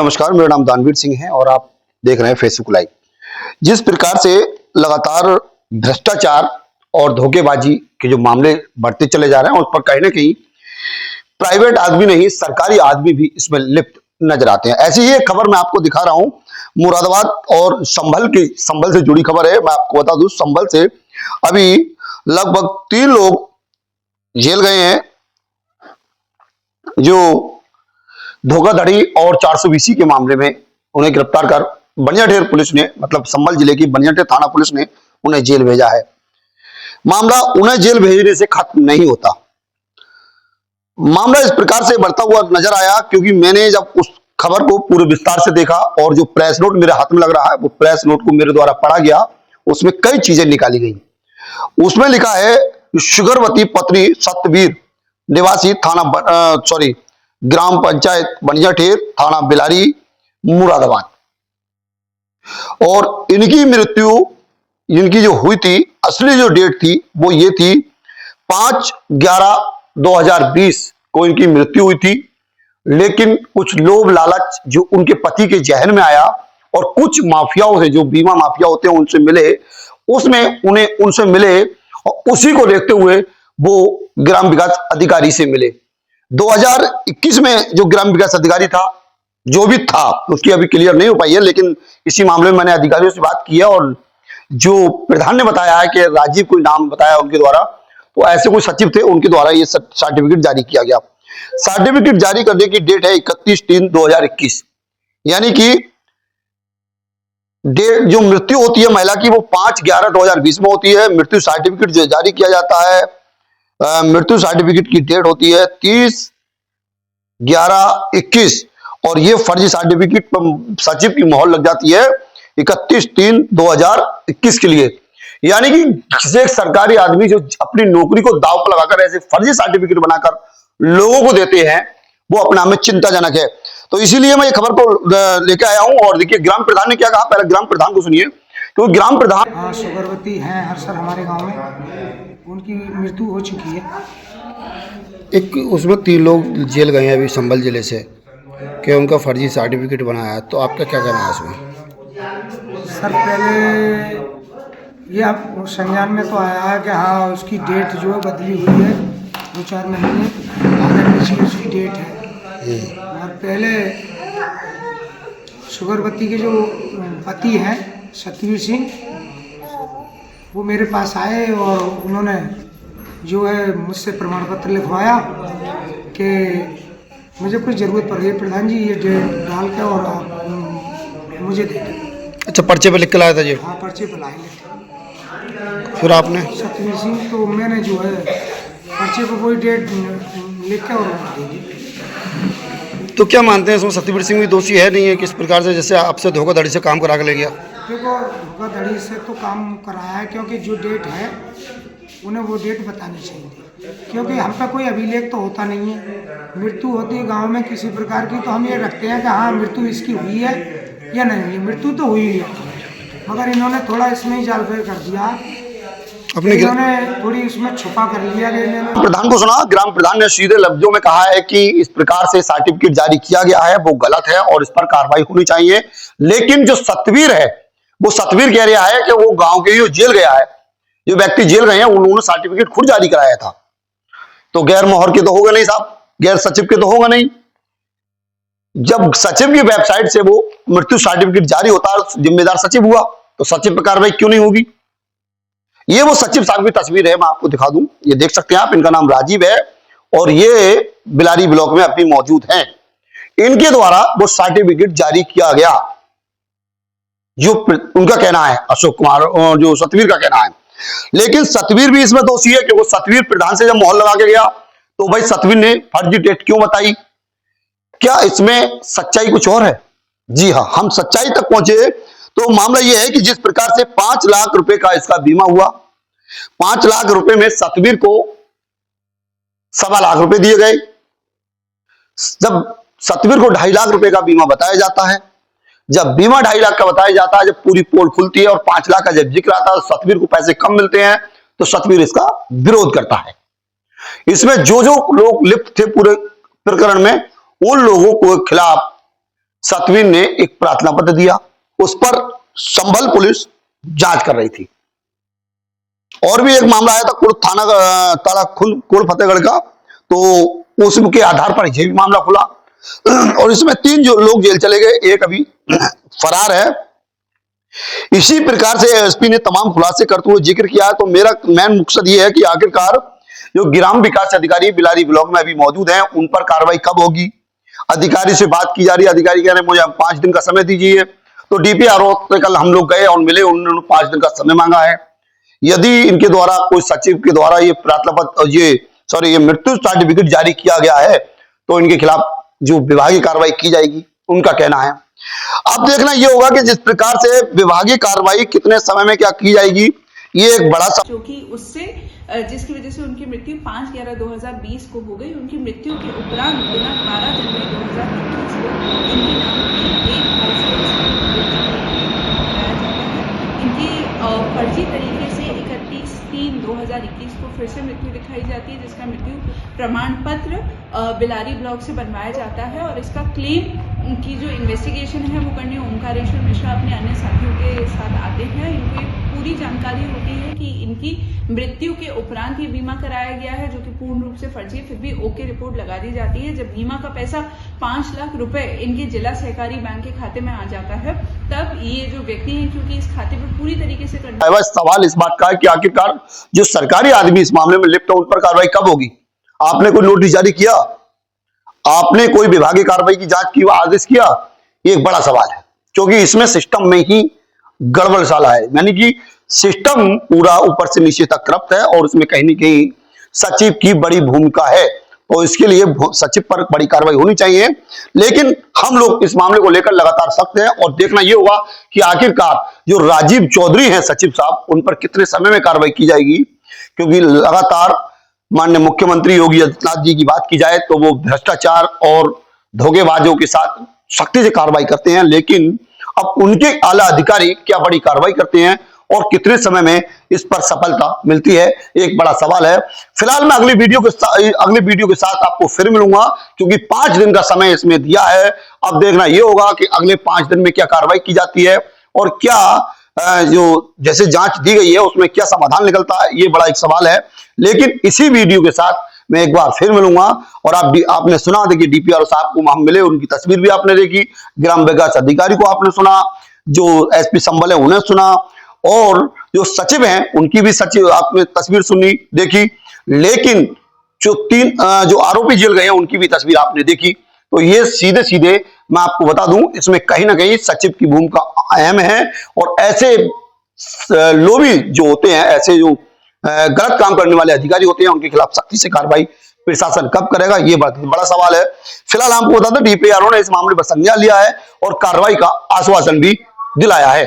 नमस्कार, मेरा नाम दानवीर सिंह है और आप देख रहे हैं फेसबुक लाइव। जिस प्रकार से लगातार भ्रष्टाचार और धोखेबाजी के जो मामले बढ़ते चले जा रहे हैं, उस पर कहीं ना कहीं प्राइवेट आदमी नहीं, सरकारी आदमी भी इसमें लिप्त नजर आते हैं। ऐसी ही एक खबर मैं आपको दिखा रहा हूं, मुरादाबाद और संभल से जुड़ी खबर है। मैं आपको बता दूं, संभल से अभी लगभग 3 लोग जेल गए हैं, जो धोखाधड़ी और 420 के मामले में उन्हें गिरफ्तार कर बनियाठेर पुलिस ने, मतलब संभल जिले की बनियाठेर थाना पुलिस ने उन्हें जेल भेजा है। मामला उन्हें जेल भेजने से खत्म नहीं होता। मामला इस प्रकार से बढ़ता हुआ नजर आया क्योंकि मैंने जब उस खबर को पूरे विस्तार से देखा और जो प्रेस नोट मेरे हाथ में लग रहा है, वो प्रेस नोट को मेरे द्वारा पढ़ा गया। उसमें कई चीजें निकाली गई। उसमें लिखा है, शुगरवती पत्नी सत्यवीर निवासी ग्राम पंचायत बनियाठेर, थाना बिलारी, मुरादाबाद, और इनकी मृत्यु, इनकी जो हुई थी, असली जो डेट थी वो ये थी 5/11/2020 को इनकी मृत्यु हुई थी। लेकिन कुछ लोभ लालच जो उनके पति के जहन में आया और कुछ माफियाओं से, जो बीमा माफिया होते हैं, उनसे मिले, उनसे मिले और उसी को देखते हुए वो ग्राम विकास अधिकारी से मिले। 2021 में जो ग्राम विकास अधिकारी था, जो भी था, उसकी अभी क्लियर नहीं हो पाई है, लेकिन इसी मामले में मैंने अधिकारियों से बात की है और जो प्रधान ने बताया है कि राजीव कोई नाम बताया उनके द्वारा, तो ऐसे कोई सचिव थे, उनके द्वारा ये सर्टिफिकेट जारी किया गया। सर्टिफिकेट जारी करने की डेट है 31/3/2021, यानी कि डेट जो मृत्यु होती है महिला की, वो 5/11/2020 में होती है। मृत्यु सर्टिफिकेट जो जारी किया जाता है, मृत्यु सर्टिफिकेट की डेट होती है 30/11/21 और ये फर्जी सर्टिफिकेट पर सचिव की मोहर लग जाती है 31/3/2021 के लिए। यानी कि किसी एक सरकारी आदमी जो अपनी नौकरी को दांव पर लगाकर ऐसे फर्जी सर्टिफिकेट बनाकर लोगों को देते हैं, वो अपने आप में चिंताजनक है। तो इसीलिए मैं ये खबर को लेकर आया हूं। और देखिए ग्राम प्रधान ने क्या कहा, पहले ग्राम प्रधान को सुनिए, क्योंकि ग्राम प्रधान शुगरवती हैं हर सर हमारे गांव में, उनकी मृत्यु हो चुकी है। एक उसमें 3 लोग जेल गए हैं अभी संभल जिले से, कि उनका फर्जी सर्टिफिकेट बनाया है, तो आपका क्या कहना है उसमें? सर पहले ये आप संज्ञान में तो आया है कि हाँ उसकी डेट जो है बदली हुई है, 2-4 महीने आगे पीछे उसकी डेट है। और पहले शुगरवती के जो पति हैं सत्यवीर सिंह, वो मेरे पास आए और उन्होंने जो है मुझसे प्रमाण पत्र लिखवाया कि मुझे कुछ ज़रूरत पड़ गई प्रधान जी, ये डेट डाल के और आप मुझे दे दें। अच्छा, पर्चे पे लिख के लाया था जी? हाँ, पर्चे पे लाए लिख। फिर आपने सत्यवीर सिंह, तो मैंने जो है पर्चे पे कोई डेट लिख के और दे दी। तो क्या मानते हैं इसमें सत्यवीर सिंह भी दोषी है, नहीं है? किस प्रकार से जैसे आपसे धोखाधड़ी से काम करा के ले गया? देखो, धोखाधड़ी से तो काम कराया है, क्योंकि जो डेट है उन्हें वो डेट बतानी चाहिए थी, क्योंकि हम पे कोई अभिलेख तो होता नहीं है। मृत्यु होती है गांव में किसी प्रकार की, तो हम ये रखते हैं कि हाँ मृत्यु इसकी हुई है या नहीं हुई। मृत्यु तो हुई है, मगर इन्होंने थोड़ा इसमें ही जालफेर कर दिया, इन्होंने थोड़ी इसमें छुपा कर लिया। प्रधान को सुना, ग्राम प्रधान ने सीधे लफ्जों में कहा है कि इस प्रकार से सर्टिफिकेट जारी किया गया है वो गलत है और इस पर कार्रवाई होनी चाहिए। लेकिन जो सत्यवीर है, वो सत्यवीर कह रहा है कि वो गांव के जो जेल गया है, जो व्यक्ति जेल गए हैं, उन्होंने सर्टिफिकेट खुद जारी कराया था। तो गैर मोहर के तो होगा नहीं साहब, गैर सचिव के तो होगा नहीं। जब सचिव की वेबसाइट से वो मृत्यु सर्टिफिकेट जारी होता है, जिम्मेदार सचिव हुआ, तो सचिव पर कार्रवाई क्यों नहीं होगी? ये वो सचिव साहब की तस्वीर है, मैं आपको दिखा दूं, ये देख सकते हैं आप। इनका नाम राजीव है और ये बिलारी ब्लॉक में अभी मौजूद हैं। इनके द्वारा वो सर्टिफिकेट जारी किया गया, जो उनका कहना है, अशोक कुमार, जो सतवीर का कहना है। लेकिन सतवीर भी इसमें दोषी है कि वो सतवीर प्रधान से जब मोहर लगा के गया, तो भाई सतवीर ने फर्जी डेट क्यों बताई? क्या इसमें सच्चाई कुछ और है? जी हाँ, हम सच्चाई तक पहुंचे तो मामला यह है कि जिस प्रकार से 5 लाख रुपए का इसका बीमा हुआ, 5 लाख रुपए में सतवीर को 1.25 लाख रुपए दिए गए। जब सतवीर को 2.5 लाख रुपए का बीमा बताया जाता है, जब बीमा 2.5 लाख का बताया जाता है, जब पूरी पोल खुलती है और 5 लाख का जब जिक्र आता है, सतवीर को पैसे कम मिलते हैं, तो सतवीर इसका विरोध करता है। इसमें जो जो लोग लिप्त थे पूरे प्रकरण में, उन लोगों के खिलाफ सतवीर ने एक प्रार्थना पत्र दिया, उस पर संभल पुलिस जांच कर रही थी। और भी एक मामला आया था कुड़ थाना ताला कुड़ फतेहगढ़ का, तो उसके आधार पर ये भी मामला खुला और इसमें 3 जो लोग जेल चले गए, एक अभी फरार है। इसी प्रकार से एसपी ने तमाम खुलासे करते हुए जिक्र किया है। तो मेरा मेन मकसद ये है कि आखिरकार जो ग्राम विकास अधिकारी बिलारी ब्लॉक में अभी मौजूद हैं, उन पर कार्रवाई कब होगी। अधिकारी से बात की जा रही है, अधिकारी कह रहे हैं मुझे 5 दिन का समय दीजिए। तो डीपीआरओ से कल हम लोग गए और मिले, उन्होंने 5 दिन का समय मांगा है। यदि इनके द्वारा कोई सचिव के द्वारा ये प्रार्थना पत्र ये मृत्यु सर्टिफिकेट जारी किया गया है, तो इनके खिलाफ जो विभागीय कार्रवाई की जाएगी, उनका कहना है। अब देखना ये होगा कि जिस प्रकार से विभागीय कार्रवाई कितने समय में क्या की जाएगी, ये एक बड़ा जो कि उससे जिसकी वजह से उनकी मृत्यु 5/11/2020 को हो गई। उनकी मृत्यु के उपरांत दिनांक 12 जनवरी 2021 को इनके नाम की एक इनकी फर्जी तरीके से 31/3/2021 को फिर से मृत्यु दिखाई जाती है, जिसका मृत्यु प्रमाण पत्र बिलारी ब्लॉक से बनवाया जाता है। और इसका क्लेम की जो इन्वेस्टिगेशन है वो करने ओमकारेश्वर मिश्रा अपने अन्य साथियों के साथ आते हैं। इनको पूरी जानकारी होती है कि इनकी मृत्यु के उपरांत ये बीमा कराया गया है, जो कि पूर्ण रूप से फर्जी है। फिर भी ओके रिपोर्ट लगा दी जाती है। जब बीमा का पैसा 5 लाख रुपए इनके जिला सहकारी बैंक के खाते में आ जाता है, तब ये जो व्यक्ति हैं, क्योंकि इस खाते पर पूरी तरीके से सवाल इस बात का है कि आखिरकार जो सरकारी आदमी इस मामले में लिप्त है, उन पर कार्रवाई कब होगी। आपने कोई नोटिस जारी किया, आपने कोई विभागीय कार्रवाई की जांच की, आदेश किया, ये एक बड़ा सवाल है। क्योंकि इसमें सिस्टम में ही गड़बड़ साला है, यानी कि सिस्टम पूरा ऊपर से नीचे तक करप्ट है और उसमें कहीं न कहीं सचिव की बड़ी भूमिका है। तो इसके लिए सचिव पर बड़ी कार्रवाई होनी चाहिए। लेकिन हम लोग इस मामले को लेकर लगातार सख्त हैं और देखना यह होगा कि आखिरकार जो राजीव चौधरी हैं सचिव साहब, उन पर कितने समय में कार्रवाई की जाएगी। क्योंकि लगातार माननीय मुख्यमंत्री योगी आदित्यनाथ जी की बात की जाए तो वो भ्रष्टाचार और धोखेबाजों के साथ सख्ती से कार्रवाई करते हैं, लेकिन अब उनके आला अधिकारी क्या बड़ी कार्रवाई करते हैं और कितने समय में इस पर सफलता मिलती है, एक बड़ा सवाल है। फिलहाल मैं अगली वीडियो के साथ आपको फिर मिलूंगा, क्योंकि 5 दिन का समय इसमें दिया है। अब देखना यह होगा कि अगले 5 दिन में क्या कार्रवाई की जाती है और क्या जो जैसे जांच दी गई है उसमें क्या समाधान निकलता है, ये बड़ा एक सवाल है। लेकिन इसी वीडियो के साथ मैं एक बार फिर मिलूंगा। और आपने सुना, देखिए डीपीआरओ साहब को हम मिले, उनकी तस्वीर भी आपने देखी, ग्राम विकास अधिकारी को आपने सुना, जो एसपी संभल है उन्हें सुना, और जो सचिव हैं उनकी भी सचिव आपने तस्वीर सुनी देखी। लेकिन जो 3 जो आरोपी जेल गए हैं उनकी भी तस्वीर आपने देखी। तो ये सीधे सीधे मैं आपको बता दूं, इसमें कहीं ना कहीं सचिव की भूमिका अहम है। और ऐसे लोभी जो होते हैं, ऐसे जो गलत काम करने वाले अधिकारी होते हैं, उनके खिलाफ सख्ती से कार्रवाई प्रशासन कब करेगा, ये बड़ा सवाल है। फिलहाल हमको बता दें, डीपीआरओ ने इस मामले पर संज्ञान लिया है और कार्रवाई का आश्वासन भी दिलाया है।